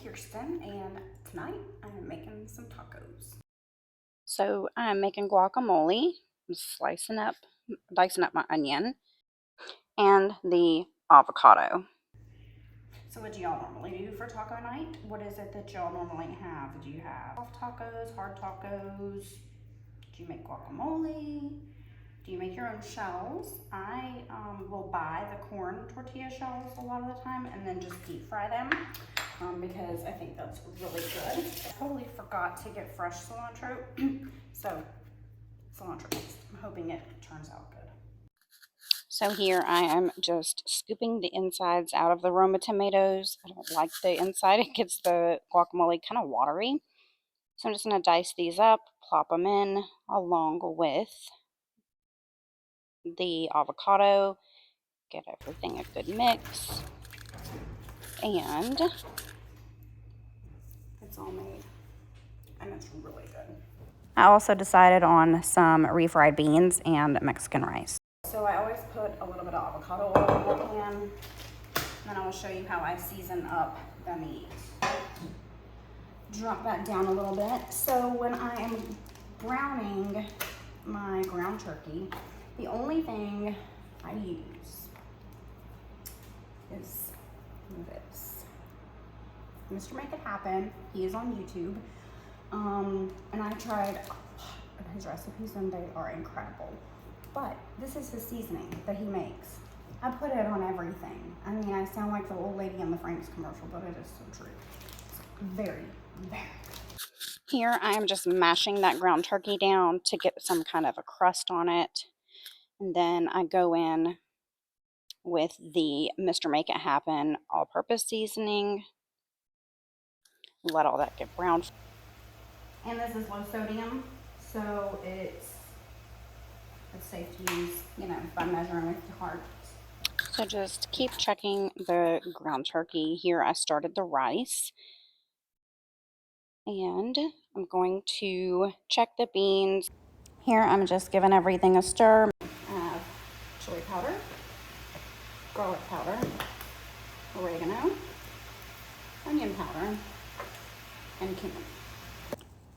Kirsten, and tonight I'm making some tacos. So I'm making guacamole. I'm dicing up my onion and the avocado. So what do y'all normally do for taco night? What is it that y'all normally have? Do you have soft tacos, hard tacos? Do you make guacamole? Do you make your own shells? I will buy the corn tortilla shells a lot of the time and then just deep fry them because I think that's really good. I totally forgot to get fresh cilantro, so cilantro paste. I'm hoping it turns out good. So here I am just scooping the insides out of the Roma tomatoes. I don't like the inside. It gets the guacamole kind of watery. So I'm just going to dice these up, plop them in along with the avocado, get everything a good mix, and it's all made, and it's really good. I also decided on some refried beans and Mexican rice. So I always put a little bit of avocado oil in the pan, and then I will show you how I season up the meat. Drop that down a little bit. So when I am browning my ground turkey, the only thing I use is this. Mr. Make It Happen. He is on YouTube. And I tried his recipes and they are incredible. But this is his seasoning that he makes. I put it on everything. I mean, I sound like the old lady in the Frank's commercial, but it is so true. It's very, very good. Here I am just mashing that ground turkey down to get some kind of a crust on it. And then I go in with the Mr. Make It Happen all-purpose seasoning. Let all that get brown. And this is low sodium, so it's safe to use, you know, by measuring with your heart. So just keep checking the ground turkey. Here I started the rice. And I'm going to check the beans. Here I'm just giving everything a stir. I have chili powder, garlic powder, oregano, onion powder, and cumin.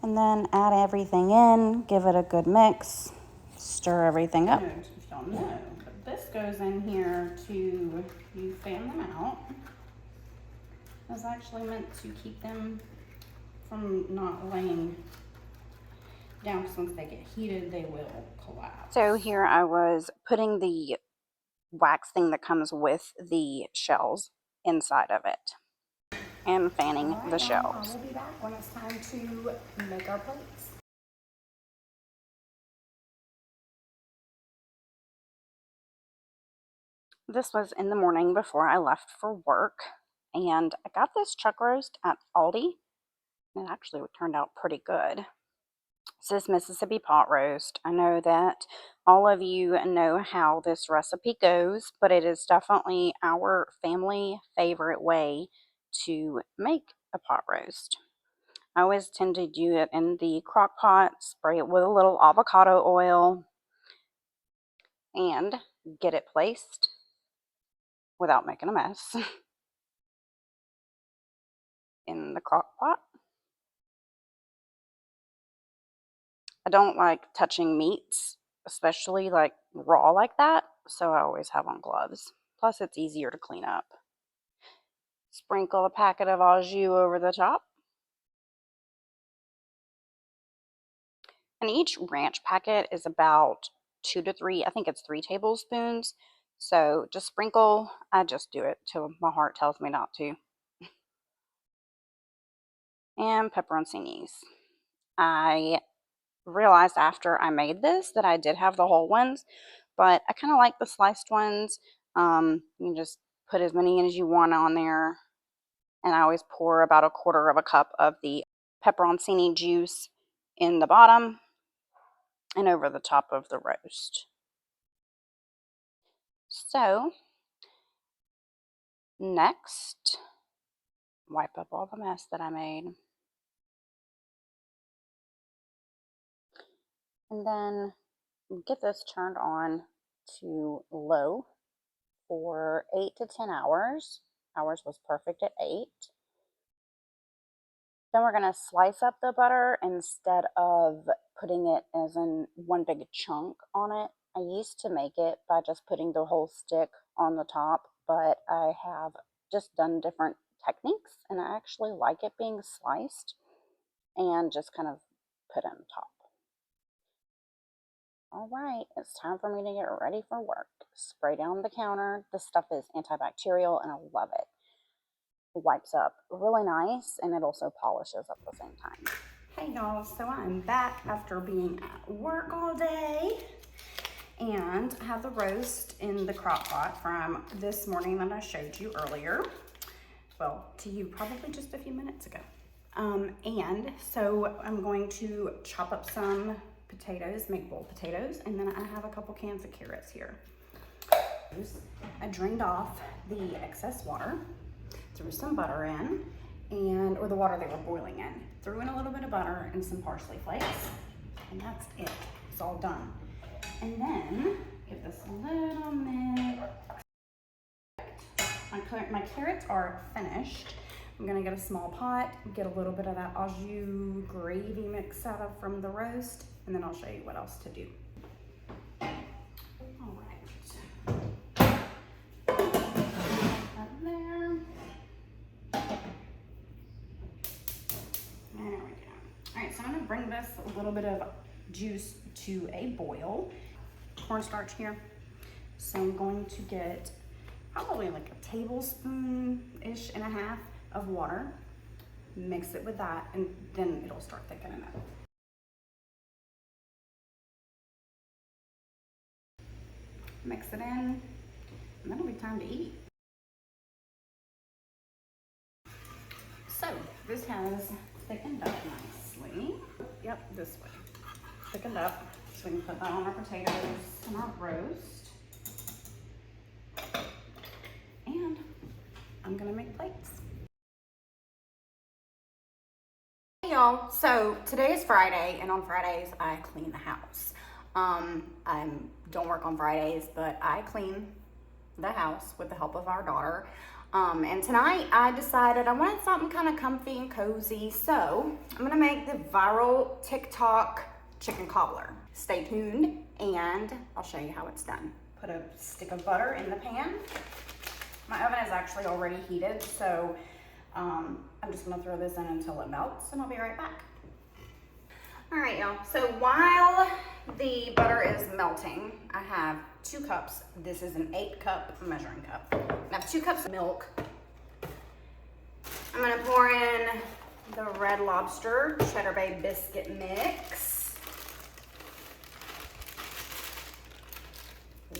And then add everything in, give it a good mix, stir everything up. If y'all know, but this goes in here to, you fan them out. It's actually meant to keep them from not laying down, because once they get heated, they will collapse. So here I was putting the wax thing that comes with the shells inside of it and fanning the shells. I will be back when it's time to make our plates. This was in the morning before I left for work, and I got this chuck roast at Aldi, and it actually turned out pretty good. It says Mississippi pot roast. I know that all of you know how this recipe goes, but it is definitely our family favorite way to make a pot roast. I always tend to do it in the crock pot, spray it with a little avocado oil, and get it placed without making a mess in the crock pot. I don't like touching meats, especially like raw like that, so I always have on gloves. Plus, it's easier to clean up. Sprinkle a packet of au jus over the top. And each ranch packet is about 2 to 3, I think it's 3 tablespoons. So just sprinkle. I just do it till my heart tells me not to. And pepperoncinis. I realized after I made this that I did have the whole ones, but I kind of like the sliced ones. You just put as many in as you want on there. And I always pour about 1/4 of a cup of the pepperoncini juice in the bottom and over the top of the roast. So next, wipe up all the mess that I made. And then get this turned on to low for 8 to 10 hours. Ours was perfect at 8. Then we're going to slice up the butter instead of putting it as in one big chunk on it. I used to make it by just putting the whole stick on the top, but I have just done different techniques, and I actually like it being sliced and just kind of put on top. All right, it's time for me to get ready for work. Spray down the counter. This stuff is antibacterial and I love it. It wipes up really nice and it also polishes at the same time. Hey y'all, so I'm back after being at work all day, and I have the roast in the crock pot from this morning that I showed you earlier. Well, to you probably just a few minutes ago. And so I'm going to chop up some potatoes, make boiled potatoes, and then I have a couple cans of carrots here. I drained off the excess water, threw some butter in, or the water they were boiling in. Threw in a little bit of butter and some parsley flakes, and that's it. It's all done. And then give this a little mix. My carrots are finished. I'm gonna get a small pot, get a little bit of that au jus gravy mix out of from the roast, and then I'll show you what else to do. All right. Up there. There we go. All right, so I'm gonna bring this a little bit of juice to a boil. Cornstarch here. So I'm going to get probably like a tablespoon-ish and a half of water. Mix it with that, and then it'll start thickening up. Mix it in, and then it'll be time to eat. So this has thickened up nicely. Yep, this way. Thickened up, so we can put that on our potatoes and our roast. And I'm gonna make plates. Hey y'all, so today is Friday, and on Fridays I clean the house. I don't work on Fridays, but I clean the house with the help of our daughter. And tonight I decided I wanted something kind of comfy and cozy, so I'm gonna make the viral TikTok chicken cobbler. Stay tuned and I'll show you how it's done. Put a stick of butter in the pan. My oven is actually already heated, so I'm just gonna throw this in until it melts, and I'll be right back. All right, y'all, so while the butter is melting, I have 2 cups. This is an 8-cup measuring cup. I have 2 cups of milk. I'm gonna pour in the Red Lobster Cheddar Bay biscuit mix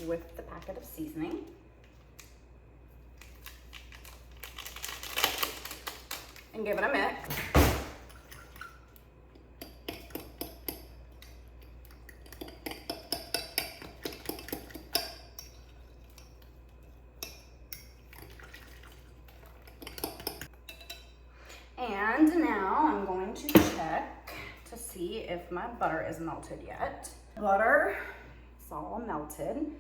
with the packet of seasoning. And give it a mix. And now I'm going to check to see if my butter is melted yet. Butter is all melted.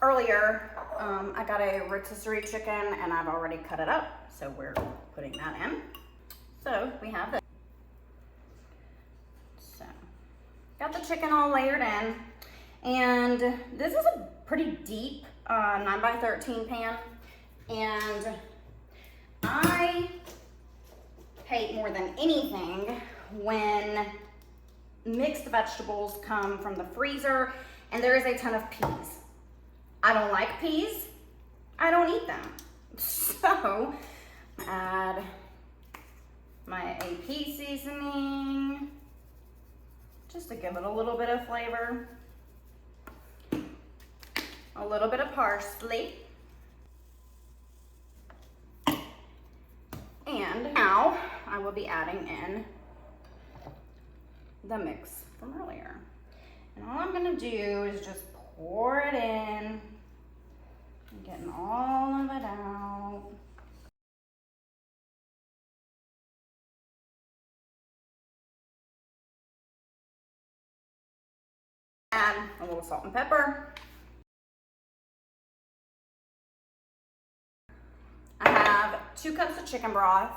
Earlier, I got a rotisserie chicken and I've already cut it up, so we're putting that in. So we have this. So, got the chicken all layered in, and this is a pretty deep 9x13 pan, and I hate more than anything when mixed vegetables come from the freezer and there is a ton of peas. I don't like peas. I don't eat them. So, add my AP seasoning just to give it a little bit of flavor. A little bit of parsley. And now I will be adding in the mix from earlier. And all I'm gonna do is just pour it in, getting all of it out. Add a little salt and pepper. I have 2 cups of chicken broth.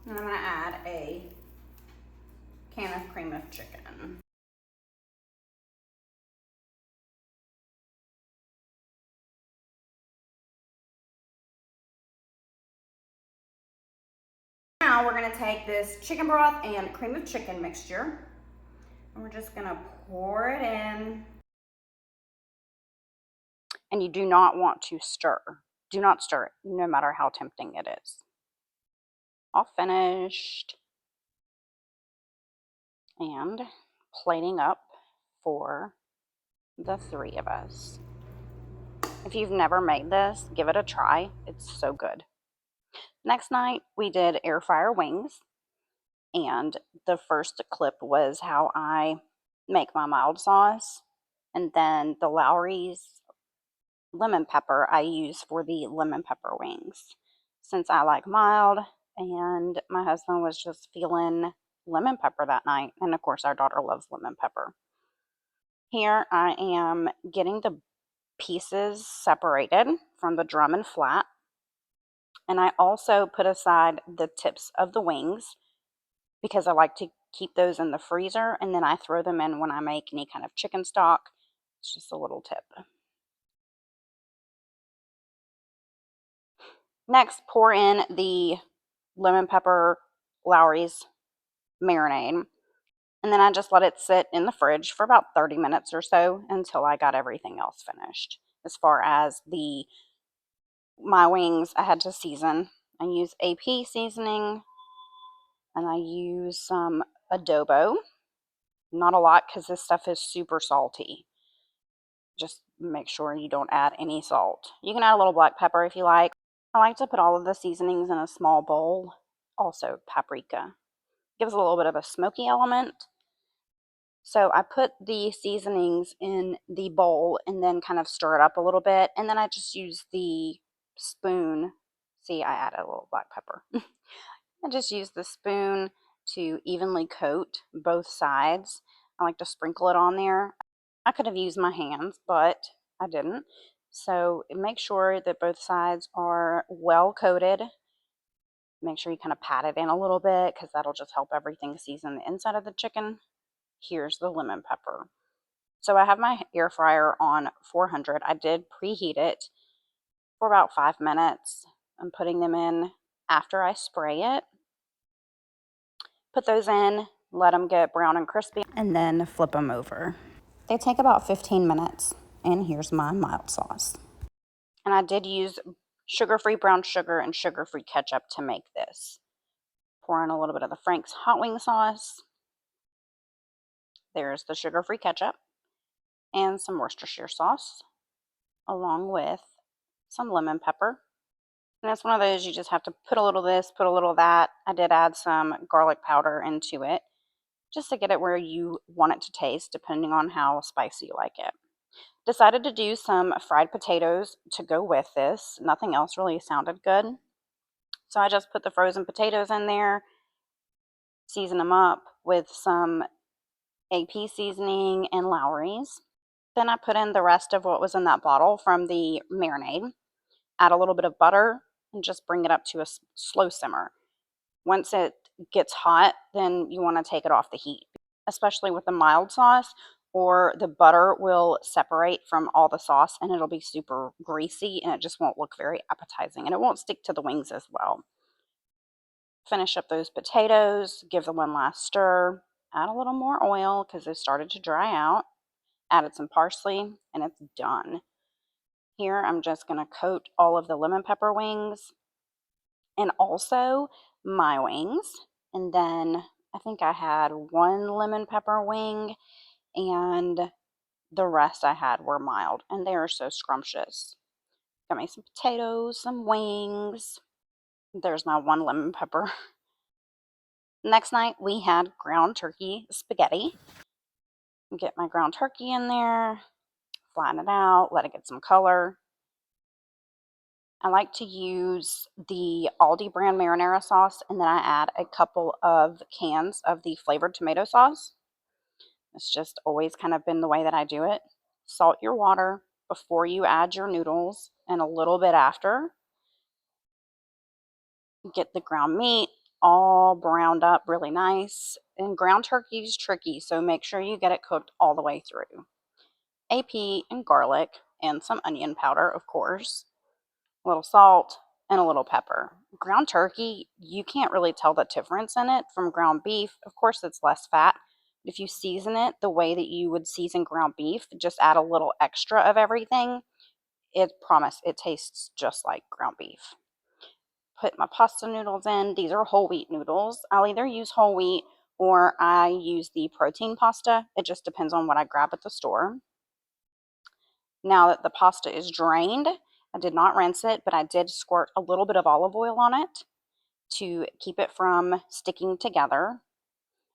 And I'm gonna add a can of cream of chicken. Now we're gonna take this chicken broth and cream of chicken mixture, and we're just gonna pour it in. And you do not want to stir. Do not stir it, no matter how tempting it is. All finished. And plating up for the 3 of us. If you've never made this, give it a try. It's so good. Next night, we did air fryer wings. And the first clip was how I make my mild sauce. And then the Lowry's lemon pepper I use for the lemon pepper wings. Since I like mild, and my husband was just feeling lemon pepper that night. And of course, our daughter loves lemon pepper. Here I am getting the pieces separated from the drum and flat. And I also put aside the tips of the wings because I like to keep those in the freezer, and then I throw them in when I make any kind of chicken stock. It's just a little tip. Next, pour in the lemon pepper Lowry's marinade. And then I just let it sit in the fridge for about 30 minutes or so until I got everything else finished. As far as my wings, I had to season. I use AP seasoning, and I use some adobo. Not a lot because this stuff is super salty. Just make sure you don't add any salt. You can add a little black pepper if you like. I like to put all of the seasonings in a small bowl. Also paprika. Gives a little bit of a smoky element. So I put the seasonings in the bowl and then kind of stir it up a little bit. And then I just use the spoon. See, I added a little black pepper. I just use the spoon to evenly coat both sides. I like to sprinkle it on there. I could have used my hands, but I didn't. So make sure that both sides are well coated. Make sure you kind of pat it in a little bit because that'll just help everything season the inside of the chicken. Here's the lemon pepper. So I have my air fryer on 400. I did preheat it for about 5 minutes. I'm putting them in after I spray it. Put those in, let them get brown and crispy, and then flip them over. They take about 15 minutes, and here's my mild sauce. And I did use sugar-free brown sugar and sugar-free ketchup to make this. Pour in a little bit of the Frank's hot wing sauce. There's the sugar-free ketchup and some Worcestershire sauce, along with some lemon pepper. And it's one of those you just have to put a little of this, put a little of that. I did add some garlic powder into it just to get it where you want it to taste, depending on how spicy you like it. Decided to do some fried potatoes to go with this. Nothing else really sounded good. So I just put the frozen potatoes in there, season them up with some AP seasoning and Lowry's. Then I put in the rest of what was in that bottle from the marinade. Add a little bit of butter and just bring it up to a slow simmer. Once it gets hot, then you want to take it off the heat, especially with the mild sauce, or the butter will separate from all the sauce and it'll be super greasy and it just won't look very appetizing, and it won't stick to the wings as well. Finish up those potatoes, give them one last stir, add a little more oil because they started to dry out, added some parsley, and it's done. Here I'm just going to coat all of the lemon pepper wings and also my wings. And then I think I had one lemon pepper wing and the rest I had were mild, and they are so scrumptious. Got me some potatoes, some wings. There's my one lemon pepper. Next night we had ground turkey spaghetti. Get my ground turkey in there, flatten it out, let it get some color. I like to use the Aldi brand marinara sauce, and then I add a couple of cans of the flavored tomato sauce. It's just always kind of been the way that I do it. Salt your water before you add your noodles and a little bit after. Get the ground meat, all browned up really nice. And ground turkey is tricky, so make sure you get it cooked all the way through. AP and garlic and some onion powder, of course, a little salt and a little pepper. Ground turkey, you can't really tell the difference in it from ground beef. Of course, it's less fat. If you season it the way that you would season ground beef, just add a little extra of everything, promise it tastes just like ground beef. Put my pasta noodles in. These are whole wheat noodles. I'll either use whole wheat or I use the protein pasta. It just depends on what I grab at the store. Now that the pasta is drained, I did not rinse it, but I did squirt a little bit of olive oil on it to keep it from sticking together.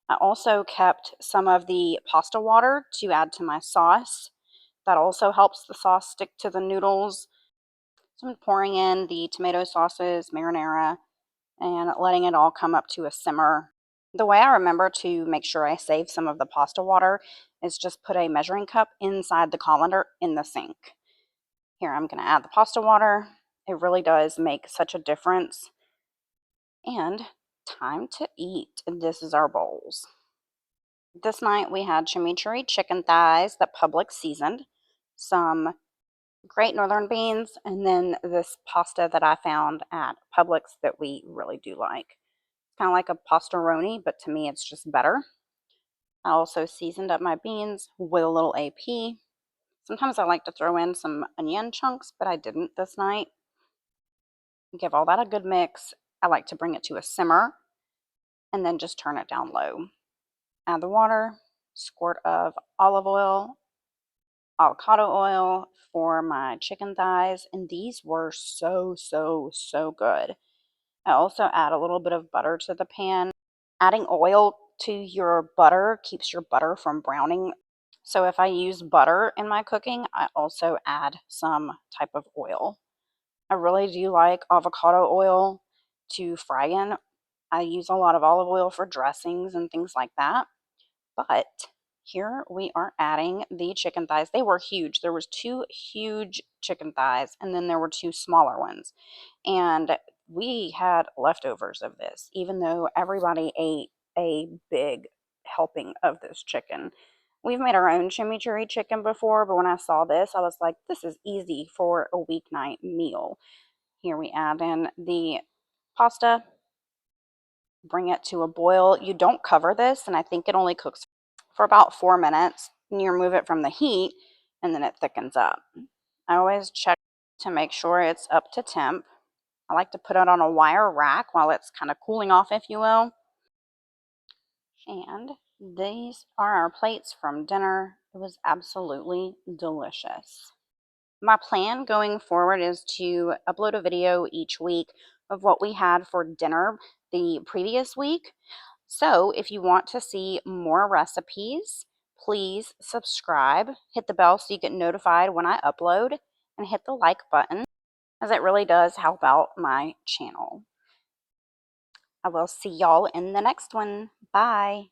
I also kept some of the pasta water to add to my sauce. That also helps the sauce stick to the noodles. So I'm pouring in the tomato sauces, marinara, and letting it all come up to a simmer. The way I remember to make sure I save some of the pasta water is just put a measuring cup inside the colander in the sink. Here, I'm going to add the pasta water. It really does make such a difference. And time to eat. This is our bowls. This night we had chimichurri chicken thighs that Publix seasoned, some Great Northern beans, and then this pasta that I found at Publix that we really do like. It's kind of like a pastaroni, but to me it's just better. I also seasoned up my beans with a little AP. Sometimes I like to throw in some onion chunks, but I didn't this night. Give all that a good mix. I like to bring it to a simmer and then just turn it down low. Add the water, squirt of olive oil, avocado oil for my chicken thighs, and these were so good. I also add a little bit of butter to the pan. Adding oil to your butter keeps your butter from browning. So if I use butter in my cooking, I also add some type of oil. I really do like avocado oil to fry in. I use a lot of olive oil for dressings and things like that. But here we are adding the chicken thighs. They were huge. There was 2 huge chicken thighs and then there were 2 smaller ones. And we had leftovers of this, even though everybody ate a big helping of this chicken. We've made our own chimichurri chicken before, but when I saw this, I was like, this is easy for a weeknight meal. Here we add in the pasta, bring it to a boil. You don't cover this, and I think it only cooks for about 4 minutes. And you remove it from the heat, and then it thickens up. I always check to make sure it's up to temp. I like to put it on a wire rack while it's kind of cooling off, if you will. And these are our plates from dinner. It was absolutely delicious. My plan going forward is to upload a video each week of what we had for dinner the previous week. So if you want to see more recipes, please subscribe, hit the bell so you get notified when I upload, and hit the like button, as it really does help out my channel. I will see y'all in the next one. Bye.